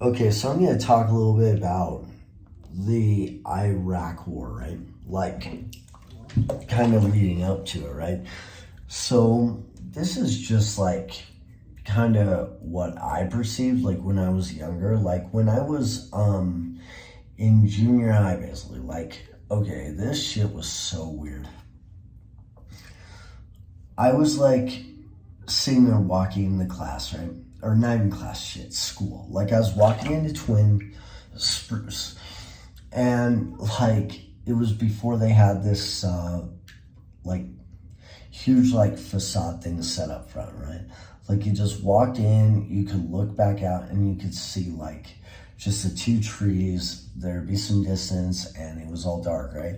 Okay, so I'm going to talk a little bit about the Iraq War, right? Like, kind of leading up to it, right? So, this is just like kind of what I perceived like when I was younger. Like, when I was in junior high, basically, like, okay, this shit was so weird. I was like sitting there walking in the class, right? Or not even class, shit, school. Like, I was walking into Twin Spruce, and like it was before they had this like huge like facade thing set up front, right? Like, you just walked in, you could look back out, and you could see like just the two trees. There'd be some distance, and it was all dark, right?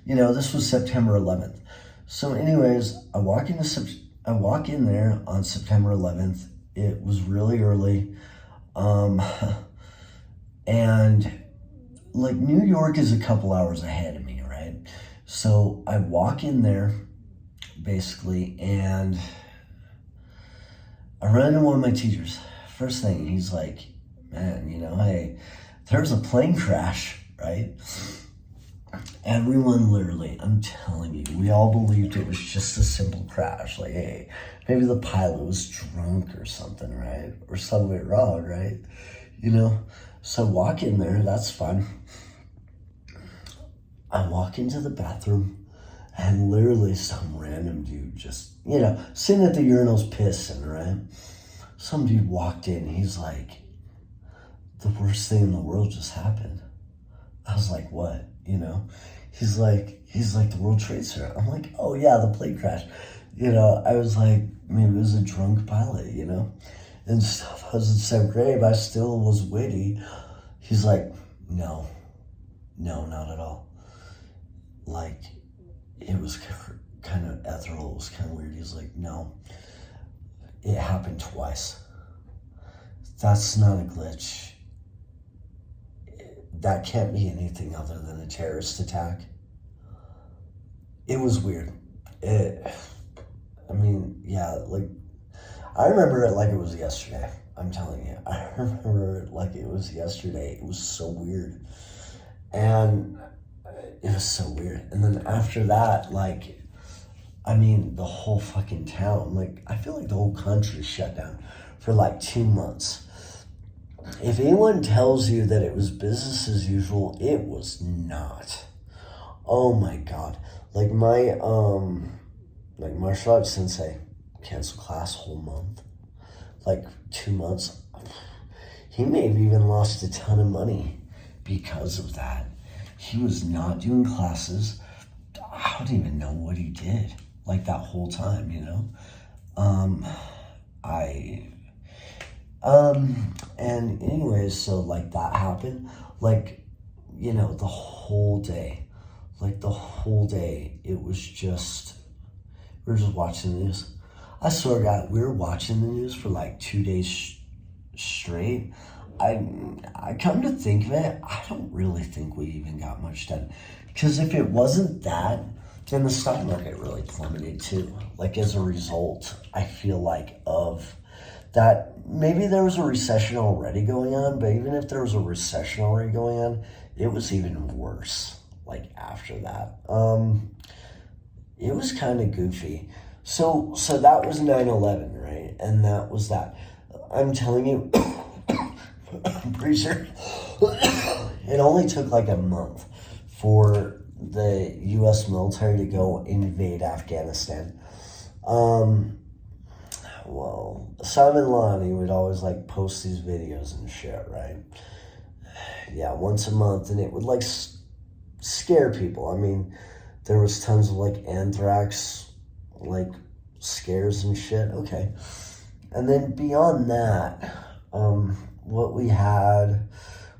You know, this was September 11th. So, anyways, I walk in there on September 11th. It was really early, um, and like New York is a couple hours ahead of me, right? So I walk in there basically, and I run into one of my teachers. First thing, he's like, "Man, hey, there's a plane crash, right?" Everyone literally, I'm telling you, we all believed it was just a simple crash. Like, hey, maybe the pilot was drunk or something, right? Or something went wrong, right? So I walk in there, that's fun. I walk into the bathroom, and literally some random dude just, sitting at the urinals pissing, right? Some dude walked in, he's like, the worst thing in the world just happened. I was like, what? He's like the World Trade Center. I'm like, oh yeah, the plane crash. I was like, maybe it was a drunk pilot, and stuff. I was in seventh grade, but I still was witty. He's like, no, not at all. Like, it was kind of ethereal. It was kind of weird. He's like, no, it happened twice. That's not a glitch. That can't be anything other than a terrorist attack. It was weird. Yeah, like, I remember it like it was yesterday. I'm telling you. I remember it like it was yesterday. It was so weird. And it was so weird. And then after that, like, the whole fucking town, like, I feel like the whole country shut down for like 2 months. If anyone tells you that it was business as usual, it was not. Oh my God. Like, my martial arts sensei canceled class whole month. Like 2 months. He may have even lost a ton of money because of that. He was not doing classes. I don't even know what he did like that whole time, and anyways, so like that happened, like, the whole day, it was just, we were just watching the news. I swear to God, we were watching the news for like 2 days straight. I come to think of it, I don't really think we even got much done. Because if it wasn't that, then the stock market really plummeted too. Like, as a result, I feel like, of that, maybe there was a recession already going on, but even if there was a recession already going on, it was even worse, like, after that. It was kind of goofy. So that was 9/11, right? And that was that. I'm telling you, I'm pretty sure it only took like a month for the U.S. military to go invade Afghanistan. Well, Simon Lonnie would always like post these videos and shit, right? Yeah, once a month, and it would like scare people. There was tons of like anthrax, like scares and shit. Okay. And then beyond that, what we had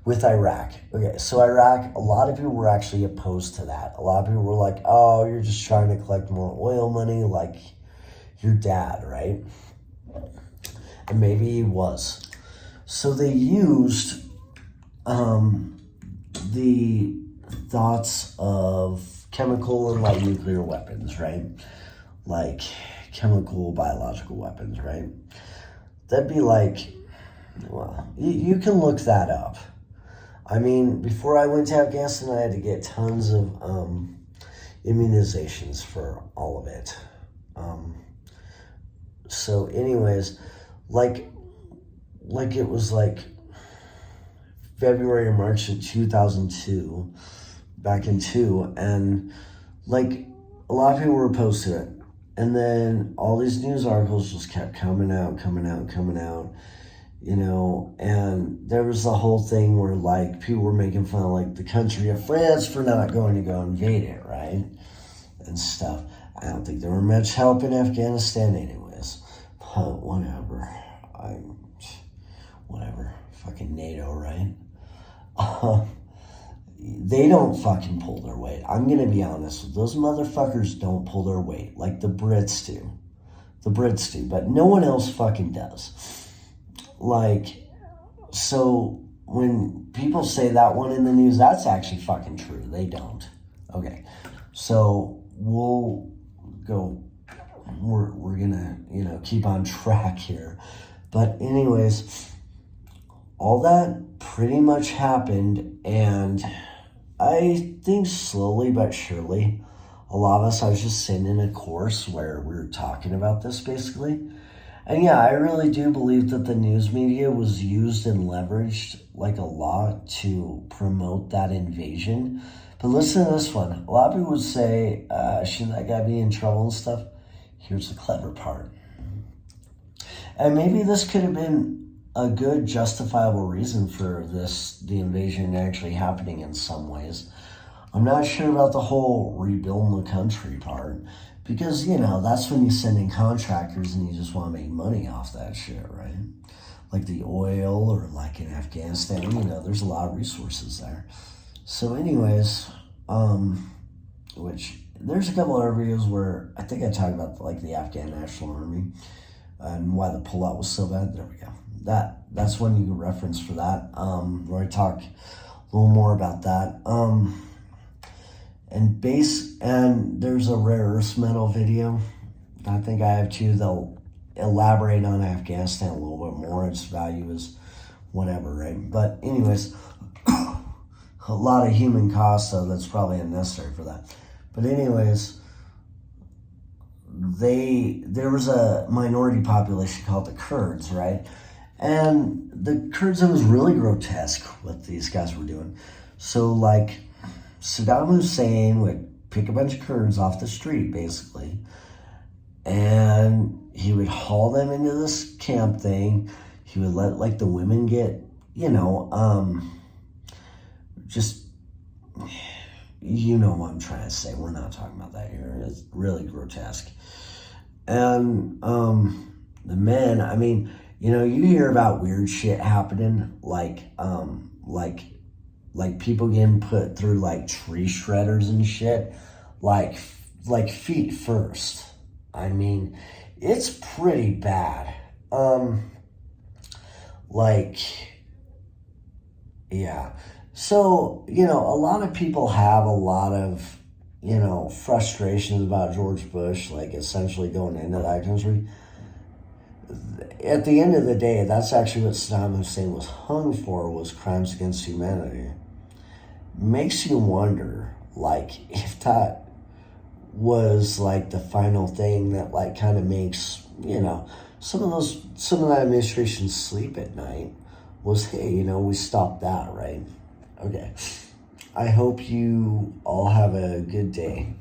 with Iraq. Okay, so Iraq, a lot of people were actually opposed to that. A lot of people were like, oh, you're just trying to collect more oil money like your dad, right? And maybe he was. So they used the thoughts of chemical and like nuclear weapons, right? Like chemical, biological weapons, right? That'd be like Well, you can look that up. I mean, before I went to Afghanistan, I had to get tons of immunizations for all of it. So anyways, like it was like February or March of 2002, back in 2, and like a lot of people were opposed to it. And then all these news articles just kept coming out, you know, and there was the whole thing where like people were making fun of like the country of France for not going to go invade it, right? And stuff. I don't think there were much help in Afghanistan anyways. But whatever. Whatever. Fucking NATO, right? They don't fucking pull their weight. I'm gonna be honest. Those motherfuckers don't pull their weight like the Brits do. The Brits do, but no one else fucking does. Like, so when people say that one in the news, that's actually fucking true. They don't. Okay. So we'll go, we're gonna, you know, keep on track here. But anyways, all that pretty much happened, and I think slowly but surely, a lot of us, I was just sitting in a course where we were talking about this basically. And yeah, I really do believe that the news media was used and leveraged like a lot to promote that invasion. But listen to this one. A lot of people would say, shouldn't that guy be in trouble and stuff? Here's the clever part. And maybe this could have been a good justifiable reason for the invasion actually happening in some ways. I'm not sure about the whole rebuilding the country part, because, you know, that's when you send in contractors and you just want to make money off that shit, right? Like the oil, or like in Afghanistan, you know, there's a lot of resources there. So anyways, which there's a couple other videos where I think I talked about like the Afghan National Army and why the pullout was so bad. There we go. That's one you can reference for that, where I talk a little more about that. And there's a rare earth metal video. I think I have two. They'll elaborate on Afghanistan a little bit more. Its value is whatever, right? But anyways, a lot of human cost, so that's probably unnecessary for that. But anyways, there was a minority population called the Kurds, right? And the Kurds, it was really grotesque what these guys were doing. So like Saddam Hussein would pick a bunch of Kurds off the street, basically, and he would haul them into this camp thing. He would let like the women get, you know, just, you know what I'm trying to say. We're not talking about that here. It's really grotesque. And the men, I mean, you know, you hear about weird shit happening, like people getting put through like tree shredders and shit, like feet first. I mean, it's pretty bad. Yeah. So, you know, a lot of people have a lot of, you know, frustrations about George Bush, like essentially going into that country. At the end of the day, that's actually what Saddam Hussein was hung for, was crimes against humanity. Makes you wonder, like, if that was like the final thing that like kind of makes, you know, some of that administration sleep at night, was, hey, you know, we stopped that, right? Okay. I hope you all have a good day.